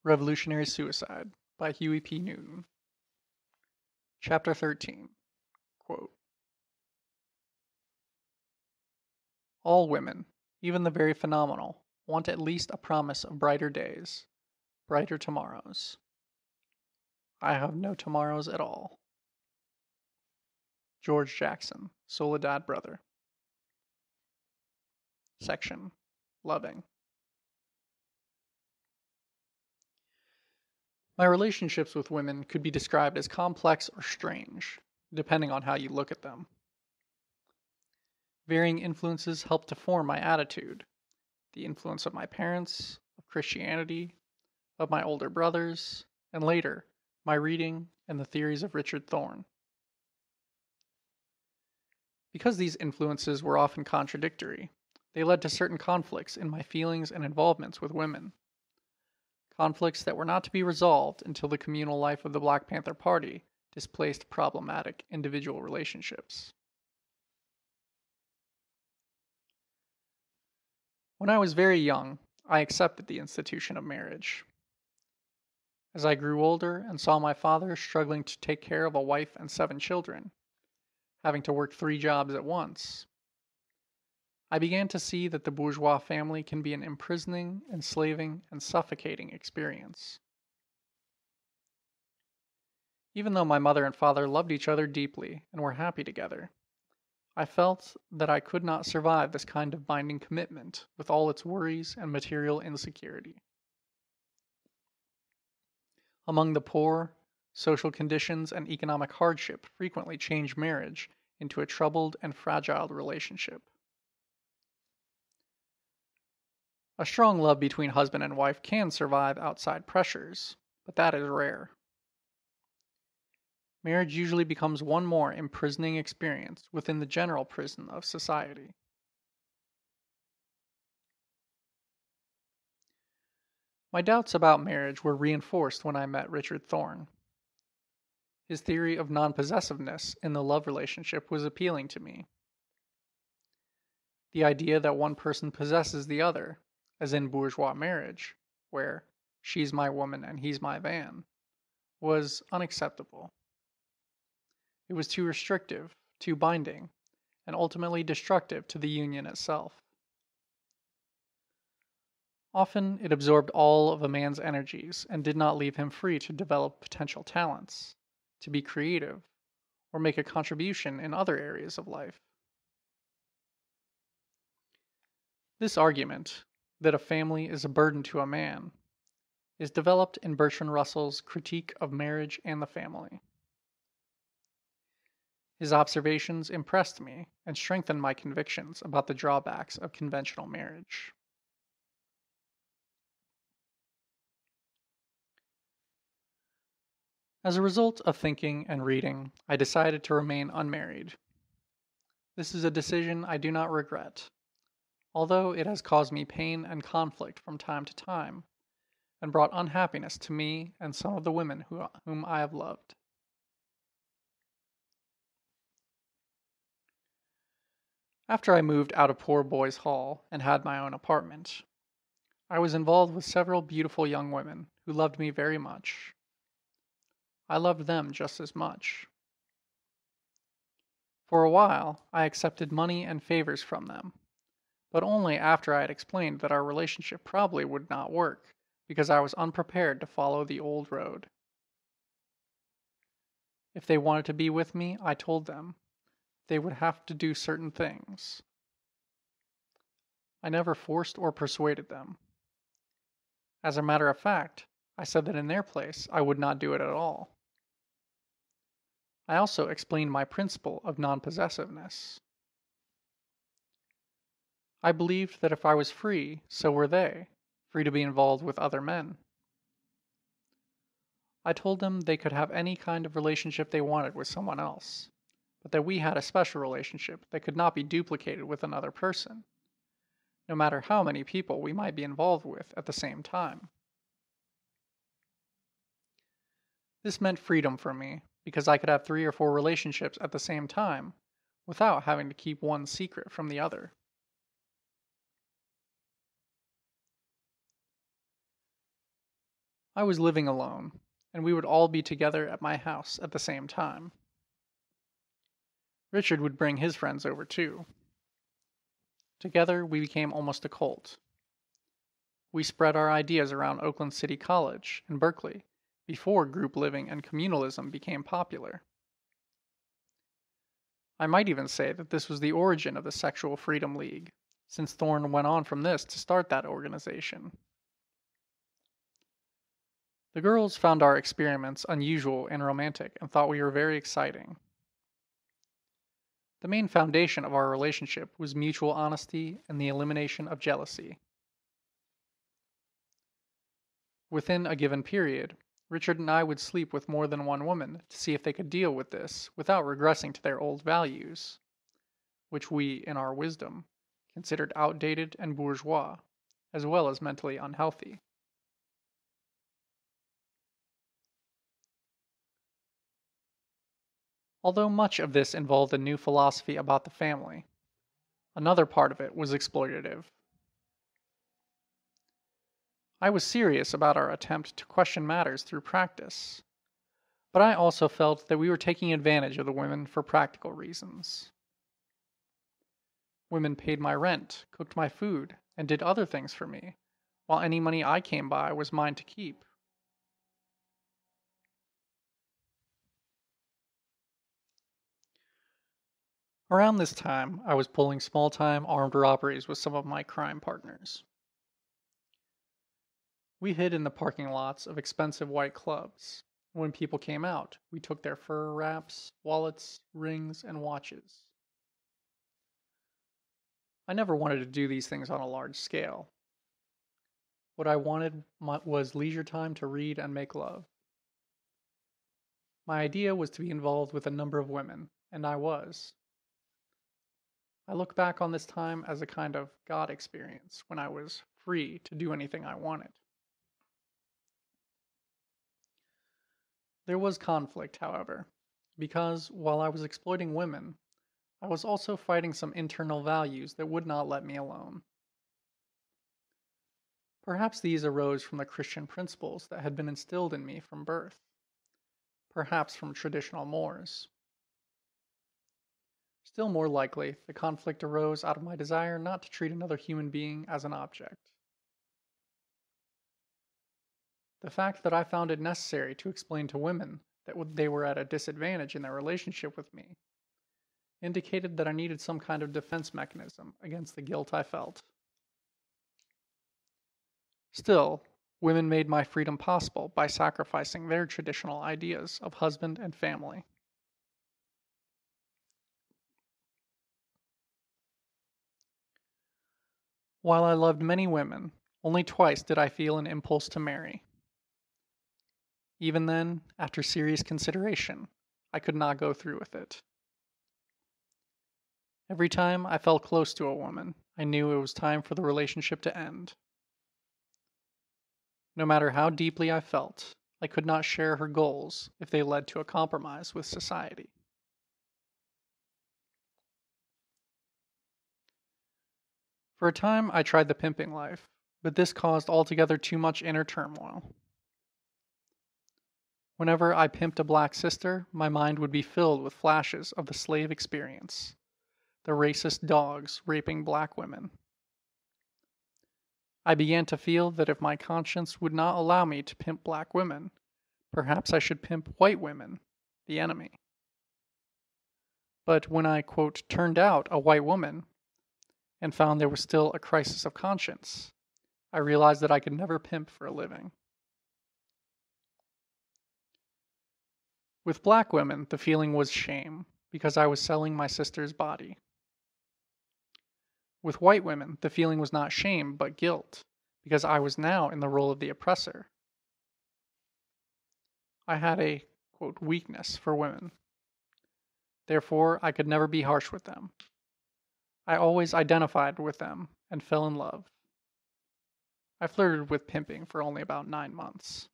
Revolutionary Suicide by Huey P. Newton. Chapter 13. Quote, all women, even the very phenomenal, want at least a promise of brighter days, brighter tomorrows. I have no tomorrows at all. George Jackson, Soledad Brother. Section, Loving. My relationships with women could be described as complex or strange, depending on how you look at them. Varying influences helped to form my attitude. The influence of my parents, of Christianity, of my older brothers, and later, my reading and the theories of Richard Thorne. Because these influences were often contradictory, they led to certain conflicts in my feelings and involvements with women. Conflicts that were not to be resolved until the communal life of the Black Panther Party displaced problematic individual relationships. When I was very young, I accepted the institution of marriage. As I grew older and saw my father struggling to take care of a wife and 7 children, having to work 3 jobs at once, I began to see that the bourgeois family can be an imprisoning, enslaving, and suffocating experience. Even though my mother and father loved each other deeply and were happy together, I felt that I could not survive this kind of binding commitment with all its worries and material insecurity. Among the poor, social conditions and economic hardship frequently change marriage into a troubled and fragile relationship. A strong love between husband and wife can survive outside pressures, but that is rare. Marriage usually becomes one more imprisoning experience within the general prison of society. My doubts about marriage were reinforced when I met Richard Thorne. His theory of non-possessiveness in the love relationship was appealing to me. The idea that one person possesses the other, as in bourgeois marriage, where she's my woman and he's my man, was unacceptable. It was too restrictive, too binding, and ultimately destructive to the union itself. Often it absorbed all of a man's energies and did not leave him free to develop potential talents, to be creative, or make a contribution in other areas of life. This argument, that a family is a burden to a man, is developed in Bertrand Russell's Critique of Marriage and the Family. His observations impressed me and strengthened my convictions about the drawbacks of conventional marriage. As a result of thinking and reading, I decided to remain unmarried. This is a decision I do not regret, although it has caused me pain and conflict from time to time, and brought unhappiness to me and some of the women whom I have loved. After I moved out of Poor Boys Hall and had my own apartment, I was involved with several beautiful young women who loved me very much. I loved them just as much. For a while, I accepted money and favors from them, but only after I had explained that our relationship probably would not work because I was unprepared to follow the old road. If they wanted to be with me, I told them, they would have to do certain things. I never forced or persuaded them. As a matter of fact, I said that in their place I would not do it at all. I also explained my principle of non-possessiveness. I believed that if I was free, so were they, free to be involved with other men. I told them they could have any kind of relationship they wanted with someone else, but that we had a special relationship that could not be duplicated with another person, no matter how many people we might be involved with at the same time. This meant freedom for me, because I could have 3 or 4 relationships at the same time, without having to keep one secret from the other. I was living alone, and we would all be together at my house at the same time. Richard would bring his friends over too. Together, we became almost a cult. We spread our ideas around Oakland City College and Berkeley before group living and communalism became popular. I might even say that this was the origin of the Sexual Freedom League, since Thorne went on from this to start that organization. The girls found our experiments unusual and romantic and thought we were very exciting. The main foundation of our relationship was mutual honesty and the elimination of jealousy. Within a given period, Richard and I would sleep with more than one woman to see if they could deal with this without regressing to their old values, which we, in our wisdom, considered outdated and bourgeois, as well as mentally unhealthy. Although much of this involved a new philosophy about the family, another part of it was exploitative. I was serious about our attempt to question matters through practice, but I also felt that we were taking advantage of the women for practical reasons. Women paid my rent, cooked my food, and did other things for me, while any money I came by was mine to keep. Around this time, I was pulling small-time armed robberies with some of my crime partners. We hid in the parking lots of expensive white clubs. When people came out, we took their fur wraps, wallets, rings, and watches. I never wanted to do these things on a large scale. What I wanted was leisure time to read and make love. My idea was to be involved with a number of women, and I was. I look back on this time as a kind of God experience when I was free to do anything I wanted. There was conflict, however, because while I was exploiting women, I was also fighting some internal values that would not let me alone. Perhaps these arose from the Christian principles that had been instilled in me from birth, perhaps from traditional mores. Still more likely, the conflict arose out of my desire not to treat another human being as an object. The fact that I found it necessary to explain to women that they were at a disadvantage in their relationship with me indicated that I needed some kind of defense mechanism against the guilt I felt. Still, women made my freedom possible by sacrificing their traditional ideas of husband and family. While I loved many women, only twice did I feel an impulse to marry. Even then, after serious consideration, I could not go through with it. Every time I felt close to a woman, I knew it was time for the relationship to end. No matter how deeply I felt, I could not share her goals if they led to a compromise with society. For a time, I tried the pimping life, but this caused altogether too much inner turmoil. Whenever I pimped a black sister, my mind would be filled with flashes of the slave experience, the racist dogs raping black women. I began to feel that if my conscience would not allow me to pimp black women, perhaps I should pimp white women, the enemy. But when I, quote, turned out a white woman and found there was still a crisis of conscience, I realized that I could never pimp for a living. With black women, the feeling was shame, because I was selling my sister's body. With white women, the feeling was not shame, but guilt, because I was now in the role of the oppressor. I had a, quote, weakness for women. Therefore, I could never be harsh with them. I always identified with them and fell in love. I flirted with pimping for only about 9 months.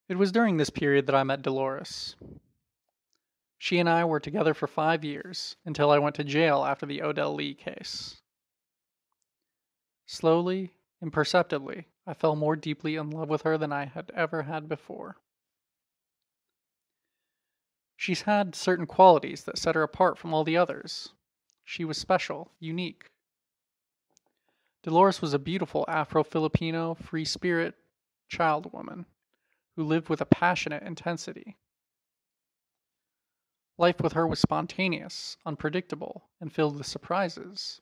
It was during this period that I met Dolores. She and I were together for 5 years, until I went to jail after the Odell Lee case. Slowly, imperceptibly, I fell more deeply in love with her than I had ever had before. She's had certain qualities that set her apart from all the others. She was special, unique. Dolores was a beautiful Afro-Filipino, free-spirit child woman who lived with a passionate intensity. Life with her was spontaneous, unpredictable, and filled with surprises,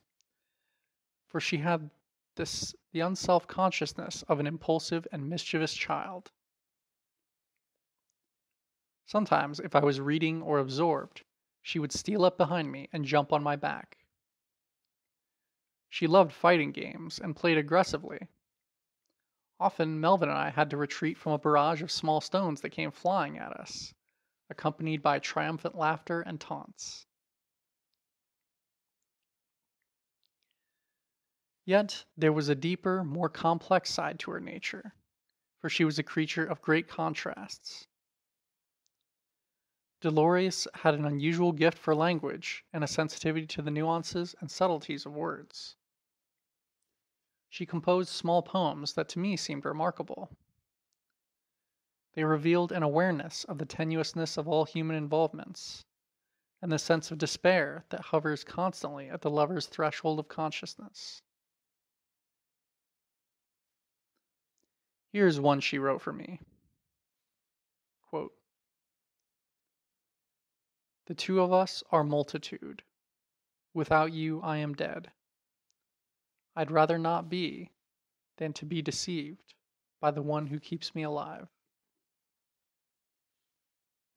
for she had the unself-consciousness of an impulsive and mischievous child. Sometimes, if I was reading or absorbed, she would steal up behind me and jump on my back. She loved fighting games and played aggressively. Often, Melvin and I had to retreat from a barrage of small stones that came flying at us, accompanied by triumphant laughter and taunts. Yet, there was a deeper, more complex side to her nature, for she was a creature of great contrasts. Dolores had an unusual gift for language and a sensitivity to the nuances and subtleties of words. She composed small poems that to me seemed remarkable. They revealed an awareness of the tenuousness of all human involvements, and the sense of despair that hovers constantly at the lover's threshold of consciousness. Here's one she wrote for me. Quote, "The two of us are multitude. Without you I am dead. I'd rather not be than to be deceived by the one who keeps me alive."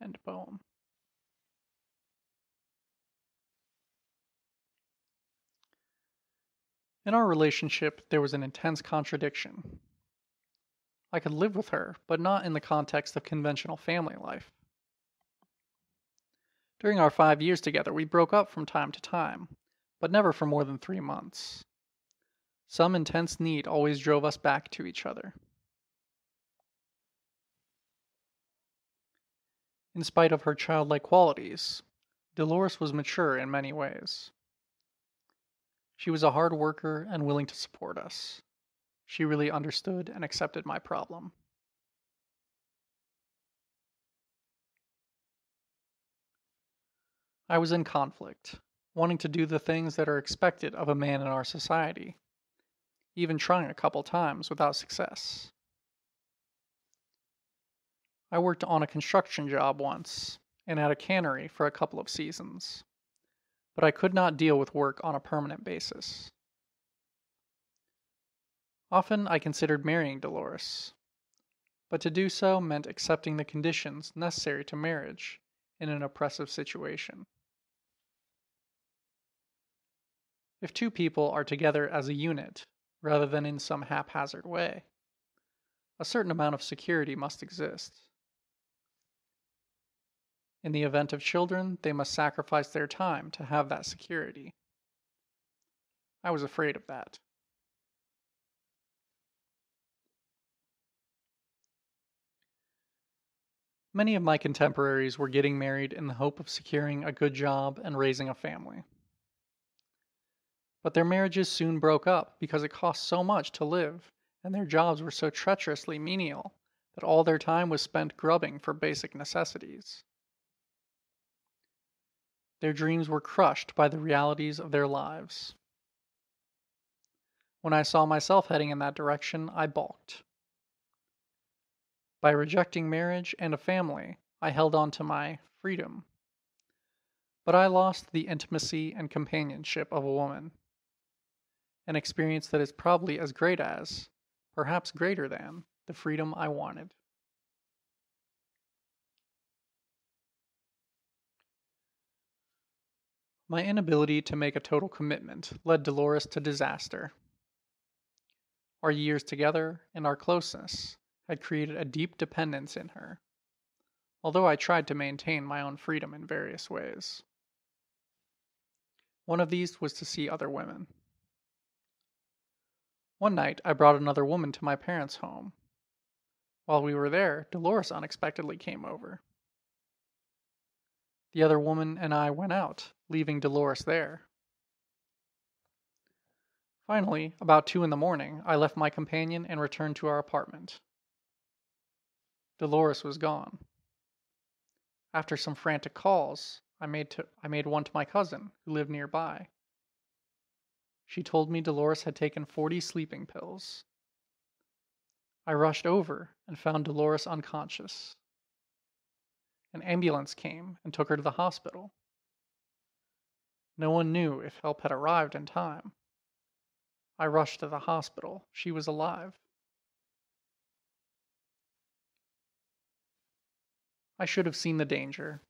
End poem. In our relationship, there was an intense contradiction. I could live with her, but not in the context of conventional family life. During our 5 years together, we broke up from time to time, but never for more than 3 months. Some intense need always drove us back to each other. In spite of her childlike qualities, Dolores was mature in many ways. She was a hard worker and willing to support us. She really understood and accepted my problem. I was in conflict, wanting to do the things that are expected of a man in our society, even trying a couple times without success. I worked on a construction job once, and at a cannery for a couple of seasons, but I could not deal with work on a permanent basis. Often I considered marrying Dolores, but to do so meant accepting the conditions necessary to marriage in an oppressive situation. If two people are together as a unit, rather than in some haphazard way, a certain amount of security must exist. In the event of children, they must sacrifice their time to have that security. I was afraid of that. Many of my contemporaries were getting married in the hope of securing a good job and raising a family. But their marriages soon broke up because it cost so much to live, and their jobs were so treacherously menial that all their time was spent grubbing for basic necessities. Their dreams were crushed by the realities of their lives. When I saw myself heading in that direction, I balked. By rejecting marriage and a family, I held on to my freedom. But I lost the intimacy and companionship of a woman, an experience that is probably as great as, perhaps greater than, the freedom I wanted. My inability to make a total commitment led Dolores to disaster. Our years together and our closeness had created a deep dependence in her, although I tried to maintain my own freedom in various ways. One of these was to see other women. One night, I brought another woman to my parents' home. While we were there, Dolores unexpectedly came over. The other woman and I went out, leaving Dolores there. Finally, about 2 in the morning, I left my companion and returned to our apartment. Dolores was gone. After some frantic calls, I made one to my cousin, who lived nearby. She told me Dolores had taken 40 sleeping pills. I rushed over and found Dolores unconscious. An ambulance came and took her to the hospital. No one knew if help had arrived in time. I rushed to the hospital. She was alive. I should have seen the danger.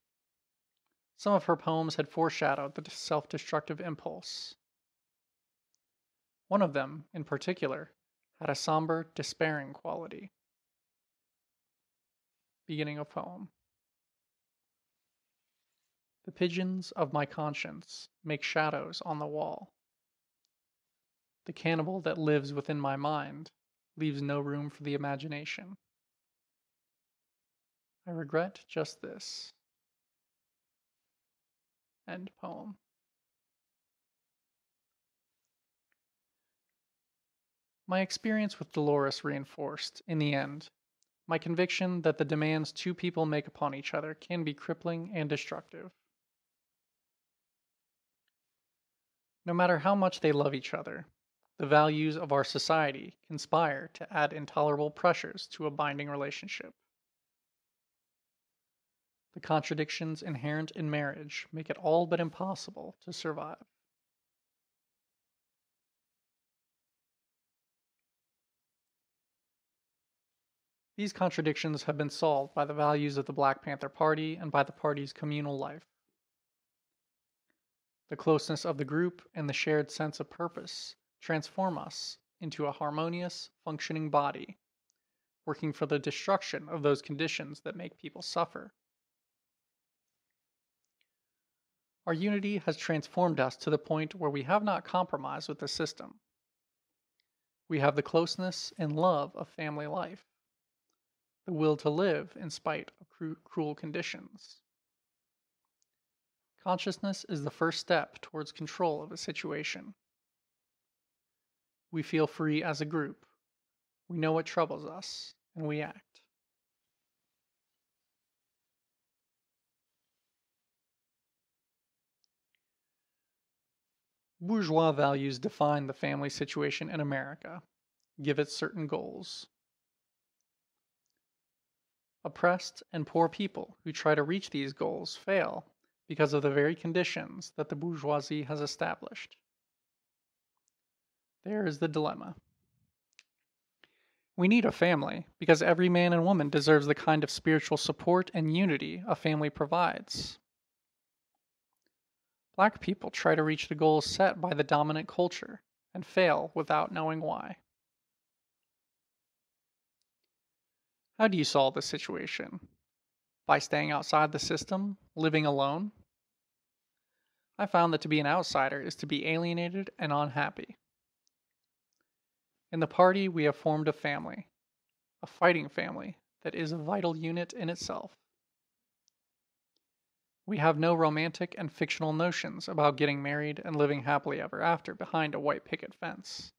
Some of her poems had foreshadowed the self-destructive impulse. One of them, in particular, had a somber, despairing quality. Beginning of poem. The pigeons of my conscience make shadows on the wall. The cannibal that lives within my mind leaves no room for the imagination. I regret just this. End poem. My experience with Dolores reinforced, in the end, my conviction that the demands two people make upon each other can be crippling and destructive. No matter how much they love each other, the values of our society conspire to add intolerable pressures to a binding relationship. The contradictions inherent in marriage make it all but impossible to survive. These contradictions have been solved by the values of the Black Panther Party and by the party's communal life. The closeness of the group and the shared sense of purpose transform us into a harmonious, functioning body, working for the destruction of those conditions that make people suffer. Our unity has transformed us to the point where we have not compromised with the system. We have the closeness and love of family life, the will to live in spite of cruel conditions. Consciousness is the first step towards control of a situation. We feel free as a group. We know what troubles us, and we act. Bourgeois values define the family situation in America, give it certain goals. Oppressed and poor people who try to reach these goals fail because of the very conditions that the bourgeoisie has established. There is the dilemma. We need a family because every man and woman deserves the kind of spiritual support and unity a family provides. Black people try to reach the goals set by the dominant culture and fail without knowing why. How do you solve this situation? By staying outside the system, living alone? I found that to be an outsider is to be alienated and unhappy. In the party, we have formed a family, a fighting family that is a vital unit in itself. We have no romantic and fictional notions about getting married and living happily ever after behind a white picket fence.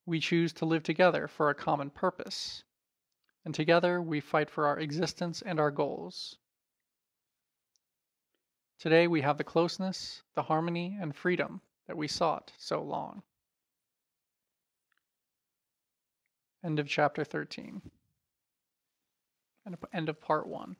We choose to live together for a common purpose, and together we fight for our existence and our goals. Today we have the closeness, the harmony, and freedom that we sought so long. End of chapter 13. End of part 1.